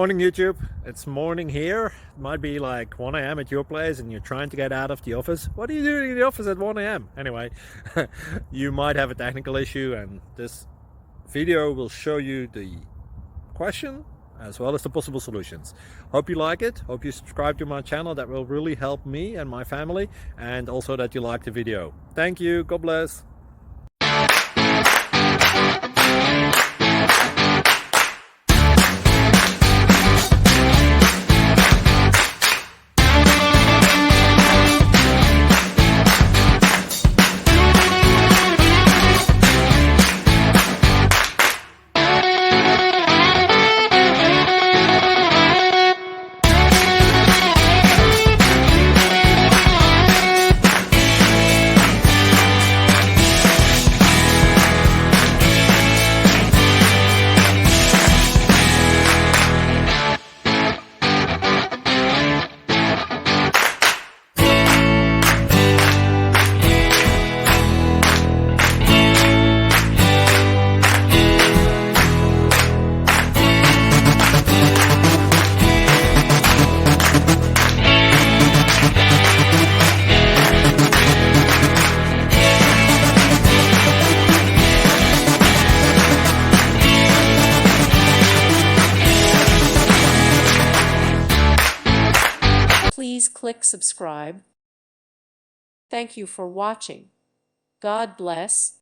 Morning YouTube, it's morning here. It might be like 1 a.m. at your place and you're trying to get out of the office. What are you doing in the office at 1 a.m.? Anyway, you might have a technical issue and this video will show you the question as well as the possible solutions. Hope you like it, hope you subscribe to my channel. That will really help me and my family, and also that you like the video. Thank you, God bless. Please click subscribe. Thank you for watching. God bless.